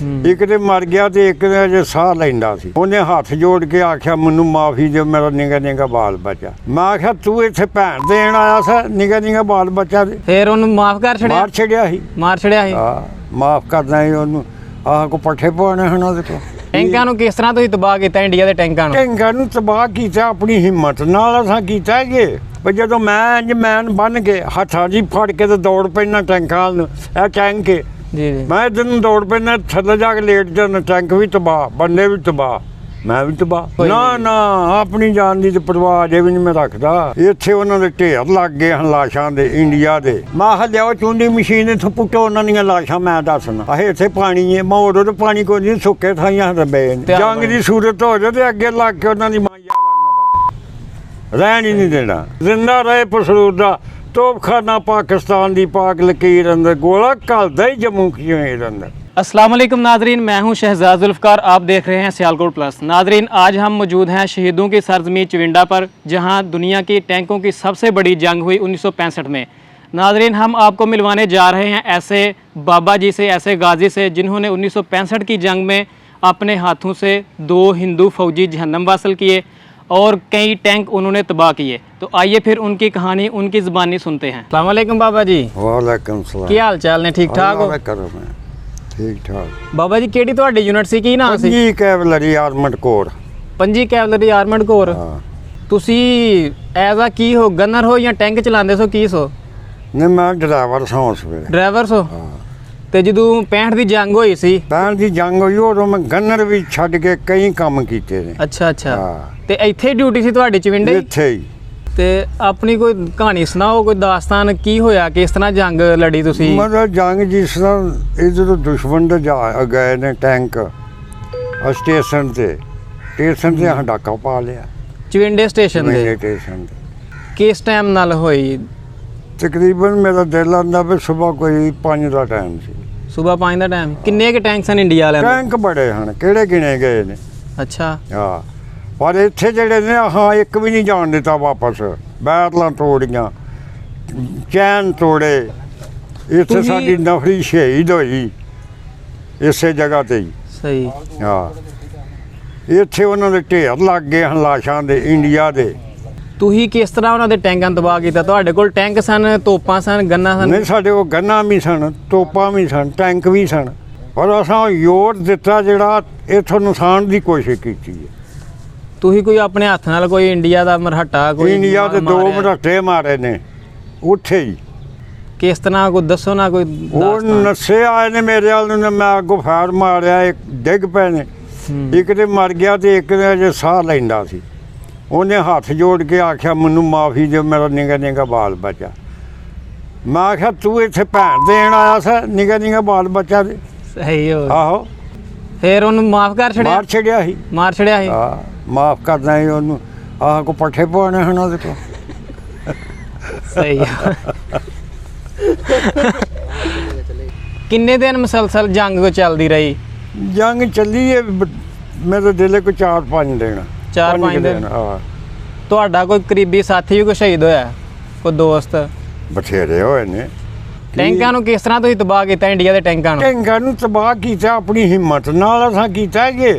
एक तो मर गया तो एक ने अजे साह लैंदा सी। उन्हें हाथ जोड़ के आख्या मैनू माफ़ी दे, मेरा निगा निगा बाल बचा। मैं आख्या तू इत्थे भैन देन आया सा निगा निगा बाल बचा दे। फिर उन्हें माफ कर छड़िया? मार छड़िया ही। मार छड़िया ही? माफ करना ही उन्होंने। आह को पट्ठे पाने हैं ਉਹਦੇ ਕੋਲ। ਟੈਂਕਾਂ ਨੂੰ ਕਿਸ ਤਰ੍ਹਾਂ ਤੁਸੀਂ ਤਬਾਹ ਕੀਤਾ ਇੰਡੀਆ ਦੇ ਟੈਂਕਾਂ ਨੂੰ? ਟੈਂਕਾਂ ਨੂੰ ਤਬਾਹ ਕੀਤਾ ਆਪਣੀ ਹਿੰਮਤ ਨਾਲ ਅਸਾਂ ਕੀਤਾ ਜੇ। ਪਰ ਜਦੋਂ ਮੈਂ ਇੰਜ ਮੈਨ ਬਣ ਕੇ ਹੱਥਾਂ 'ਚ ਫੜ ਕੇ ਤੇ ਦੌੜ ਪੈਣਾ ਟੈਂਕਾਂ ਨੂੰ, ਇਹ ਟੈਂਕ ਕੇ ਜੀ ਜੀ ਮੈਂ ਇੱਧਰ ਨੂੰ ਦੌੜ ਪੈਣਾ, ਥੱਲੇ ਜਾ ਕੇ ਲੇਟ ਜਾਣਾ, ਟੈਂਕ ਵੀ ਤਬਾਹ, ਬੰਦੇ ਵੀ ਤਬਾਹ, ਮੈਂ ਵੀ ਤਬਾਹ। ਨਾ ਨਾ ਆਪਣੀ ਜਾਨ ਦੀ ਤੇ ਪਰਵਾਹ ਅਜੇ ਵੀ ਨਹੀਂ ਮੈਂ ਰੱਖਦਾ। ਇੱਥੇ ਉਹਨਾਂ ਦੇ ਢੇਰ ਲੱਗ ਗਏ ਹਨ ਲਾਸ਼ਾਂ ਦੇ ਇੰਡੀਆ ਦੇ। ਮੈਂ ਕਿਹਾ ਲਿਆਓ ਚੁੰਡੀ ਮਸ਼ੀਨ ਇੱਥੋਂ ਪੁੱਟੋ ਉਹਨਾਂ ਦੀਆਂ ਲਾਸ਼ਾਂ, ਮੈਂ ਦੱਸਣਾ ਆਹੇ ਇੱਥੇ ਪਾਣੀ ਹੈ। ਮੈਂ ਉਦੋਂ ਤਾਂ ਪਾਣੀ ਕੋਈ ਨਹੀਂ, ਸੁੱਕੇ ਥਾਈਆਂ ਦੱਬੇ ਨੇ। ਜੰਗ ਦੀ ਸੂਰਤ ਹੋ ਜਾਏ ਤੇ ਅੱਗੇ ਲੱਗ ਕੇ ਉਹਨਾਂ ਦੀ ਮਾਇਆ ਰਹਿਣ ਹੀ ਨਹੀਂ ਦੇਣਾ। ਜ਼ਿੰਦਾ ਰਹੇ ਪਸਰੂਰ ਦਾ ਤੋਪਖਾਨਾ पाकिस्तान दी पाक लकीर अंदर गोला घलदा ही जम्मू कश्मीर अंदर। अस्सलाम वालेकुम नाजरीन, मैं हूं शहजाद जुल्फ़कार, आप देख रहे हैं सियालकोट प्लस। नाजरीन, आज हम मौजूद हैं शहीदों की सरजमीं चविंडा पर, जहां दुनिया की टैंकों की सबसे बड़ी जंग हुई 1965 में। नाजरीन, हम आपको मिलवाने जा रहे हैं ऐसे बाबा जी से, ऐसे गाजी से जिन्होंने 1965 की जंग में अपने हाथों से 2 हिंदू फौजी जहन्नम वासल किए और कई टैंक उन्होंने तबाह किए। तो आइए फिर उनकी कहानी उनकी ज़बानी सुनते हैं। अस्सलाम वालेकुम बाबा जी। वालेकुम सलाम। ਕੀ ਹਾਲ ਚਾਲ ਨੇ? ਠੀਕ ਠਾਕ ਹੋ? ठीक ठाक। ਬਾਬਾ ਜੀ ਕਿਹੜੀ ਤੁਹਾਡੀ ਯੂਨਿਟ ਸੀ, ਕੀ ਨਾਮ ਸੀ? पंजी कैवलरी आर्मड कोर। ਪੰਜੀ ਕੈਵਲਰੀ ਆਰਮਡ ਕੋਰ। ਤੁਸੀਂ ਐਜ਼ ਆ ਕੀ ਹੋ, ਗਨਰ ਹੋ ਜਾਂ ਟੈਂਕ ਚਲਾਉਂਦੇ ਸੋ, ਕੀ ਸੋ? नहीं मैं ड्राइवर सां उस वे। ਡਰਾਈਵਰ ਸੋ। ਤੇ ਜਦੋਂ 65 ਦੀ ਜੰਗ ਹੋਈ ਸੀ? 65 ਦੀ ਜੰਗ ਹੋਈ ਉਦੋਂ ਮੈਂ ਗਨਰ ਵੀ ਛੱਡ ਕੇ ਕਈ ਕੰਮ ਕੀਤੇ ਨੇ। ਅੱਛਾ ਅੱਛਾ। ਹਾਂ। ਤੇ ਇੱਥੇ ਹੀ ਡਿਊਟੀ ਸੀ ਤੁਹਾਡੀ ਚਵਿੰਡੇ? ਇੱਥੇ ਹੀ। ਤੇ ਆਪਣੀ ਕੋਈ ਕਹਾਣੀ ਸੁਣਾਓ, ਕੋਈ ਦਾਸਤਾਨ ਕੀ ਹੋਇਆ, ਕਿਸ ਤਰ੍ਹਾਂ ਜੰਗ ਲੜੀ ਤੁਸੀਂ? ਮਤਲਬ ਜੰਗ ਜਿਸ ਤਰ੍ਹਾਂ ਇਧਰੋਂ ਦੁਸ਼ਮਣ ਦੇ ਜਾ ਗਏ ਨੇ ਟੈਂਕ ਸਟੇਸ਼ਨ ਤੇ ਹਾਂ ਡਾਕਾ ਪਾ ਲਿਆ ਚਵਿੰਡੇ ਸਟੇਸ਼ਨ ਦੇ? ਸਟੇਸ਼ਨ ਤੇ। ਕਿਸ ਟਾਈਮ ਨਾਲ ਹੋਈ? ਤਕਰੀਬਨ ਮੇਰਾ ਦਿਲ ਆਂਦਾ ਵੀ ਸਵੇਰ ਕੋਈ 5 ਦਾ ਟਾਈਮ ਸੀ। ਸਵੇਰ 5 ਦਾ ਟਾਈਮ? ਕਿੰਨੇ ਕੇ ਟੈਂਕ ਸਨ ਇੰਡੀਆ ਵਾਲਿਆਂ ਦੇ? ਟੈਂਕ ਬੜੇ ਹਨ, ਕਿਹੜੇ ਗਿਣੇ ਗਏ ਨੇ। ਅੱਛਾ। ਹਾਂ, ਪਰ ਇੱਥੇ ਜਿਹੜੇ ਨੇ ਹਾਂ ਇੱਕ ਵੀ ਨਹੀਂ ਜਾਣ ਦਿੱਤਾ ਵਾਪਸ। ਬੈਰਲਾਂ ਤੋੜੀਆਂ, ਚੈਨ ਤੋੜੇ। ਇੱਥੇ ਸਾਡੀ ਨਫਰੀ ਸ਼ਹੀਦ ਹੋਈ ਇਸੇ ਜਗ੍ਹਾ ਤੇ ਹੀ। ਸਹੀ। ਹਾਂ, ਇੱਥੇ ਉਹਨਾਂ ਦੇ ਢੇਰ ਲੱਗ ਗਏ ਹਨ ਲਾਸ਼ਾਂ ਦੇ ਇੰਡੀਆ ਦੇ। ਤੁਸੀਂ ਕਿਸ ਤਰ੍ਹਾਂ ਉਹਨਾਂ ਦੇ ਟੈਂਕਾਂ ਨੂੰ ਤਬਾਹ ਕੀਤਾ? ਤੁਹਾਡੇ ਕੋਲ ਟੈਂਕ ਸਨ, ਤੋਪਾਂ ਸਨ, ਗੰਨਾਂ ਸਨ? ਨਹੀਂ, ਸਾਡੇ ਕੋਲ ਗੰਨਾਂ ਵੀ ਸਨ, ਤੋਪਾਂ ਵੀ ਸਨ, ਟੈਂਕ ਵੀ ਸਨ, ਪਰ ਅਸਾਂ ਜ਼ੋਰ ਦਿੱਤਾ ਜਿਹੜਾ ਇੱਥੋਂ ਨੁਕਸਾਨ ਦੀ ਕੋਸ਼ਿਸ਼ ਕੀਤੀ ਹੈ। ਤੁਸੀਂ ਕੋਈ ਆਪਣੇ ਹੱਥ ਨਾਲ ਕੋਈ ਇੰਡੀਆ ਦਾ ਮਰਹੱਟਾ, ਕੋਈ ਇੰਡੀਆ ਦੇ 2 ਮਰਹੱਟੇ ਮਾਰੇ ਨੇ ਉੱਥੇ ਹੀ। ਕਿਸ ਤਰ੍ਹਾਂ, ਕੋਈ ਦੱਸੋ ਨਾ ਕੋਈ। ਉਹ ਨਸ਼ੇ ਆਏ ਨੇ ਮੇਰੇ ਵੱਲ ਨੂੰ, ਮੈਂ ਅੱਗੋਂ ਫਾਇਰ ਮਾਰਿਆ, ਇੱਕ ਡਿੱਗ ਪਏ ਨੇ। ਇੱਕ ਤੇ ਮਰ ਗਿਆ ਤੇ ਇੱਕ ਨੇ ਅਜੇ ਸਾਹ ਲੈਂਦਾ ਸੀ। ਉਹਨੇ ਹੱਥ ਜੋੜ ਕੇ ਆਖਿਆ ਮੈਨੂੰ ਮਾਫ਼ੀ ਦਿਓ, ਮੇਰਾ ਨਿਗਾ ਨਿਗਾ ਬਾਲ ਬਚਾ। ਮੈਂ ਆਖਿਆ ਤੂੰ ਇੱਥੇ ਭੈਣ ਦੇਣ ਆਇਆ ਸਾ ਨਿਗਾ ਨਿਗਾ ਬਾਲ ਬਚਾ ਦੇ। ਸਹੀ ਹੋ। ਆਹੋ। ਫਿਰ ਉਹਨੂੰ ਮਾਫ ਕਰ ਛੜਿਆ? ਮਾਰ ਛੜਿਆ ਸੀ। ਮਾਰ ਛੜਿਆ ਸੀ? ਹਾਂ, ਮਾਫ ਕਰਨਾ ਹੀ ਉਹਨੂੰ। ਆਹ ਕੋ ਪੱਠੇ ਪਾਉਣੇ ਹਨ ਉਹਦੇ ਕੋਲ। ਸਹੀ ਆ। ਕਿੰਨੇ ਦਿਨ ਮੁਸਲਸਲ ਜੰਗ ਕੋ ਚੱਲਦੀ ਰਹੀ? ਜੰਗ ਚੱਲੀ ਹੈ ਮੇਰੇ ਦਿਲੇ ਕੋ 4-5 ਦਿਨ। 4-5 ਦਿਨ? ਹਾਂ। ਤੁਹਾਡਾ ਕੋਈ ਕਰੀਬੀ ਸਾਥੀ ਵੀ ਕੋਈ ਸ਼ਹੀਦ ਹੋਇਆ, ਕੋਈ ਦੋਸਤ? ਬਥੇਰੇ ਹੋਏ ਨੇ। ਟੈਂਕਾਂ ਨੂੰ ਕਿਸ ਤਰ੍ਹਾਂ ਤੁਸੀਂ ਤਬਾਹ ਕੀਤਾ ਇੰਡੀਆ ਦੇ ਟੈਂਕਾਂ ਨੂੰ? ਟੈਂਕਾਂ ਨੂੰ ਤਬਾਹ ਕੀਤਾ ਆਪਣੀ ਹਿੰਮਤ ਨਾਲ ਅਸਾਂ ਕੀਤਾ ਜੇ।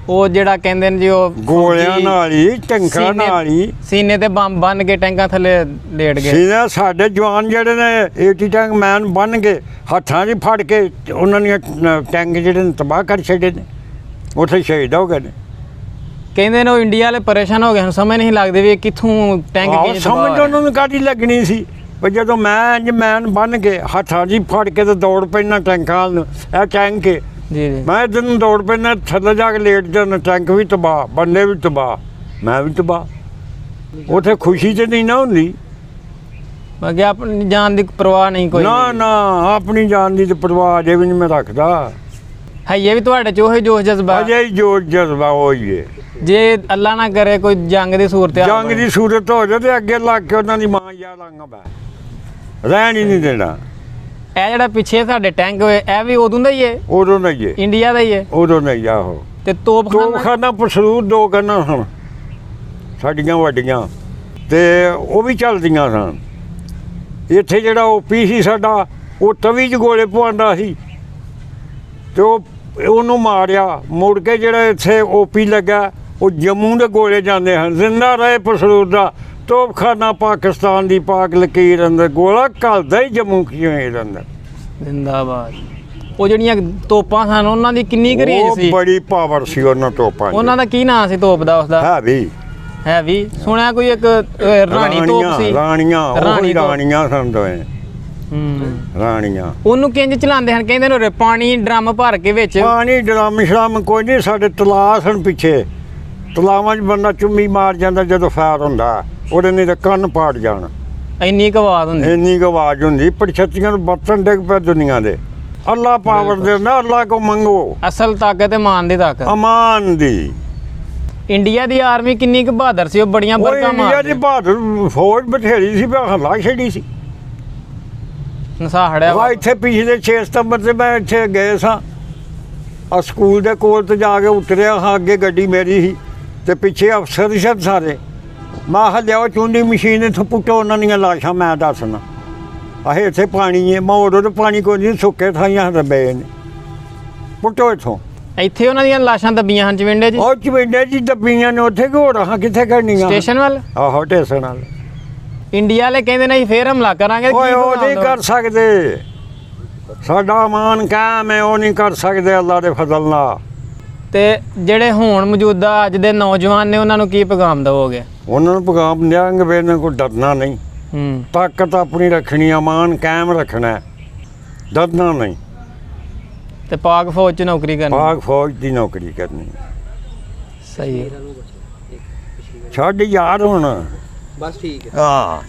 ਉਹ ਜਿਹੜਾ ਕਹਿੰਦੇ ਨੇ ਜੀ ਉਹ ਗੋਲਿਆਂ ਨਾਲ ਹੀ, ਟੈਂਕਾਂ ਨਾਲ ਹੀ। ਸੀਨੇ ਤੇ ਬੰਬ ਬੰਨ ਕੇ ਟੈਂਕਾਂ ਥੱਲੇ ਲੇਟ ਗਏ। ਸੀਨਾ ਸਾਡੇ ਜਵਾਨ ਜਿਹੜੇ ਨੇ 80 ਟੈਂਕ ਮੈਨ ਬੰਨ ਕੇ ਹੱਥਾਂ 'ਚ ਫੜ ਕੇ ਉਹਨਾਂ ਦੀਆਂ ਟੈਂਕ ਜਿਹੜੇ ਨੇ ਤਬਾਹ ਕਰ ਛੱਡੇ ਨੇ, ਉੱਥੇ ਸ਼ਹੀਦ ਹੋ ਗਏ ਨੇ। ਕਹਿੰਦੇ ਨੇ ਉਹ ਇੰਡੀਆ ਵਾਲੇ ਪਰੇਸ਼ਾਨ ਹੋ ਗਏ ਹਨ, ਸਮਝ ਨਹੀਂ ਲੱਗਦੇ ਵੀ ਕਿੱਥੋਂ ਟੈਂਕ ਕੀ ਸਮਝ ਉਹਨਾਂ ਨੂੰ ਕਾਹਦੀ ਲੱਗਣੀ ਸੀ। ਪਰ ਜਦੋਂ ਮੈਨ ਬੰਨ ਕੇ ਹੱਥਾਂ 'ਚ ਫੜ ਕੇ ਤੇ ਦੌੜ ਪੈਣਾ ਟੈਂਕਾਂ ਨੂੰ, ਇਹ ਟੈਂਕ ਕੇ ਜੀ ਜੀ ਮੈਂ ਇੱਧਰ ਨੂੰ ਦੌੜ ਪੈਣਾ, ਥੱਲੇ ਜਾ ਕੇ ਲੇਟ ਜਾਣਾ, ਟੈਂਕ ਵੀ ਤਬਾਹ, ਬੰਦੇ ਵੀ ਤਬਾਹ, ਮੈਂ ਵੀ ਤਬਾਹ। ਉੱਥੇ ਖੁਸ਼ੀ ਤੇ ਨਹੀਂ ਨਾ ਹੁੰਦੀ। ਮੈਂ ਕਿਹਾ ਆਪਣੀ ਜਾਨ ਦੀ ਪਰਵਾਹ ਨਹੀਂ ਕੋਈ? ਨਾ ਨਾ, ਆਪਣੀ ਜਾਨ ਦੀ ਤੇ ਪਰਵਾਹ ਅਜੇ ਵੀ ਨਹੀਂ ਮੈਂ ਰੱਖਦਾ। ਹੈ ਇਹ ਵੀ ਤੁਹਾਡੇ ਚ ਉਹੀ ਜੋਸ਼ ਜਜ਼ਬਾ? ਅਜੇ ਹੀ ਜੋਸ਼ ਜਜ਼ਬਾ ਹੋਈ ਹੈ। ਜੇ ਅੱਲਾ ਨਾ ਕਰੇ ਕੋਈ ਜੰਗ ਦੀ ਸੂਰਤ ਜੰਗ ਦੀ ਸੂਰਤ ਹੋ ਜਾਏ ਤੇ ਅੱਗੇ ਲੱਗ ਕੇ ਉਹਨਾਂ ਦੀ ਮਾਂ ਯਾਦ ਆਂਗਾ ਬੈ ਰਹਿਣ ਹੀ ਨਹੀਂ ਦੇਣਾ। ਇਹ ਜਿਹੜਾ ਪਿੱਛੇ ਸਾਡੇ ਟੈਂਕ ਹੋਏ, ਇਹ ਵੀ ਉਦੋਂ ਦਾ ਹੀ ਹੈ? ਉਦੋਂ ਨਹੀਂ ਹੈ, ਇੰਡੀਆ ਦਾ ਹੀ ਹੈ? ਉਦੋਂ ਨਹੀਂ। ਆਹੋ। ਤੇ ਤੋਪਖਾਨਾ ਪਸਰੂਰ 2 ਗੰਨਾਂ ਹਨ ਸਾਡੀਆਂ ਵੱਡੀਆਂ, ਤੇ ਉਹ ਵੀ ਚੱਲਦੀਆਂ ਸਨ। ਇੱਥੇ ਜਿਹੜਾ ਓਪੀ ਸੀ ਸਾਡਾ, ਉਹ ਤਵੀ 'ਚ ਗੋਲੇ ਪਵਾਉਂਦਾ ਸੀ, ਤੇ ਉਹ ਉਹਨੂੰ ਮਾਰਿਆ। ਮੁੜ ਕੇ ਜਿਹੜਾ ਇੱਥੇ ਓਪੀ ਲੱਗਾ ਉਹ ਜੰਮੂ ਦੇ ਗੋਲੇ ਜਾਂਦੇ ਹਨ। ਜ਼ਿੰਦਾ ਰਹੇ ਪਸਰੂਰ ਦਾ ਤੋਪਖਾਨਾ ਪਾਕਿਸਤਾਨ ਦੀ ਪਾਕ ਲਕੀਰ ਅੰਦਰ ਗੋਲਾ ਘਲਦਾ ਹੀ ਜੰਮੂ ਕਸ਼ਮੀਰ ਅੰਦਰ। ਜ਼ਿੰਦਾਬਾਦ। ਉਹ ਜਿਹੜੀਆਂ ਤੋਪਾਂ ਸਨ ਉਹਨਾਂ ਦੀ ਕਿੰਨੀ ਕੁ ਰੇਂਜ ਉਹ ਸੀ? ਬੜੀ ਪਾਵਰ ਸੀ ਉਹਨਾਂ ਤੋਪਾਂ ਦੀ। ਉਹਨਾਂ ਦਾ ਕੀ ਨਾਂ ਸੀ ਤੋਪ ਦਾ ਉਸਦਾ? ਹੈ ਵੀ ਸੁਣਿਆ ਕੋਈ ਇੱਕ ਰਾਣੀ ਤੋਪ ਸੀ। ਰਾਣੀਆਂ ਸਨ ਦੋਵੇਂ ਰਾਣੀਆਂ। ਉਹਨੂੰ ਕਿੰਜ ਚਲਾਉਂਦੇ ਹਨ? ਕਹਿੰਦੇ ਨੇ ਪਾਣੀ ਡਰਮ ਭਰ ਕੇ ਵਿੱਚ ਪਾਣੀ ਡਰਮ ਸ਼ਰਮ ਕੋਈ ਨਹੀਂ। ਸਾਡੇ ਤਲਾਅ ਸਨ ਪਿੱਛੇ, ਤਲਾਵਾਂ 'ਚ ਬੰਦਾ ਚੁੰਮੀ ਮਾਰ ਜਾਂਦਾ ਜਦੋਂ ਫਾਇਰ ਹੁੰਦਾ, ਉਹਦੇ ਨਹੀਂ ਤਾਂ ਕੰਨ ਪਾੜ ਜਾਣ। ਇੰਨੀ ਕੁ ਆਵਾਜ਼ ਹੁੰਦੀ? ਇੰਨੀ ਕੁ ਆਵਾਜ਼ ਹੁੰਦੀ। ਪਰਛੱਤੀਆਂ ਨੂੰ ਬਰਤਨ ਡਿੱਗ ਪਏ ਦੁਨੀਆ ਦੇ। ਅੱਲਾ ਪਾਵਰ ਦਿੰਦਾ, ਅੱਲਾ ਕੋ ਮੰਗੋ। ਅਸਲ ਤਾਕਤ ਤੇ ਮਾਨ ਦੀ ਤਾਕਤ। ਅਮਾਨ ਦੀ। ਇੰਡੀਆ ਦੀ ਆਰਮੀ ਕਿੰਨੀ ਕੁ ਬਹਾਦਰ ਸੀ? ਉਹ ਬੜੀਆਂ ਬਰਕਾਂ ਇੰਡੀਆ ਮਾਰਦੀ। ਦੀ ਬਹਾਦਰ ਫੌਜ ਬਥੇਰੀ ਸੀ, ਪਰ ਹੱਲਾ ਛੜੀ ਸੀ। ਨਸਾਹੜਿਆ ਵਾ ਇੱਥੇ ਪਿਛਲੇ 6 ਸਤੰਬਰ ਤੇ ਮੈਂ ਇੱਥੇ ਗਏ ਸਾਂ ਆ ਸਕੂਲ ਦੇ ਕੋਲ ਤੇ ਜਾ ਕੇ ਉਤਰਿਆ ਹਾਂ। ਅੱਗੇ ਗੱਡੀ ਮੇਰੀ ਸੀ ਤੇ ਪਿੱਛੇ ਅਫਸਰ ਸਨ ਸਾਰੇ। ਮੈਂ ਕਿਹਾ ਲਿਆਓ ਚੁੰਡੀ ਮਸ਼ੀਨ ਇੱਥੋਂ ਪੁੱਟੋ ਉਹਨਾਂ ਦੀਆਂ ਲਾਸ਼ਾਂ। ਮੈਂ ਦੱਸਣਾ ਆਹੇ ਇੱਥੇ ਪਾਣੀ ਹੈ। ਮੈਂ ਉਦੋਂ ਤਾਂ ਪਾਣੀ ਕੋਈ ਨਹੀਂ, ਸੁੱਕੇ ਥਾਈਆਂ ਦੱਬੇ ਨੇ। ਪੁੱਟੋ ਇੱਥੋਂ। ਇੱਥੇ ਉਹਨਾਂ ਦੀਆਂ ਲਾਸ਼ਾਂ ਦੱਬੀਆਂ ਹਨ ਚਵਿੰਡੇ 'ਚ? ਉਹ ਚਵਿੰਡੇ 'ਚ ਦੱਬੀਆਂ ਨੇ। ਉੱਥੇ ਕਿ ਹੋਰ ਹਾਂ ਕਿੱਥੇ ਕਰਨੀਆਂ? ਸਟੇਸ਼ਨ ਵੱਲ? ਆਹੋ ਸਟੇਸ਼ਨ ਵੱਲ। ਇੰਡੀਆ ਵਾਲੇ ਕਹਿੰਦੇ ਨੇ ਫੇਰ ਹਮਲਾ ਕਰਾਂਗੇ। ਓਏ ਉਹ ਨਹੀਂ ਕਰ ਸਕਦੇ। ਸਾਡਾ ਅਮਾਨ ਕਾਇਮ ਹੈ, ਉਹ ਨਹੀਂ ਕਰ ਸਕਦੇ ਅੱਲਾ ਦੇ ਫਜ਼ਲ ਨਾਲ। ਤੇ ਜਿਹੜੇ ਹੁਣ ਮੌਜੂਦਾ ਅੱਜ ਦੇ ਨੌਜਵਾਨ ਨੇ ਉਹਨਾਂ ਨੂੰ ਕੀ ਪੈਗਾਮ ਦਵੋਗੇ? ਉਹਨਾਂ ਨੂੰ ਪੈਗਾਮ ਦਿਆਂਗੇ ਵੀ ਇਹਨਾਂ ਕੋਲ ਡਰਨਾ ਨਹੀਂ। ਤਾਕਤ ਆਪਣੀ ਰੱਖਣੀ, ਅਮਾਨ ਕਾਇਮ ਰੱਖਣਾ, ਡਰਨਾ ਨਹੀਂ। ਤੇ ਪਾਕ ਫੌਜ 'ਚ ਨੌਕਰੀ ਕਰਨੀ? ਪਾਕ ਫੌਜ ਦੀ ਨੌਕਰੀ ਕਰਨੀ। ਸਹੀ ਹੈ। ਛੱਡ ਯਾਰ ਹੁਣ। ਬਸ ਠੀਕ ਹੈ। ਹਾਂ।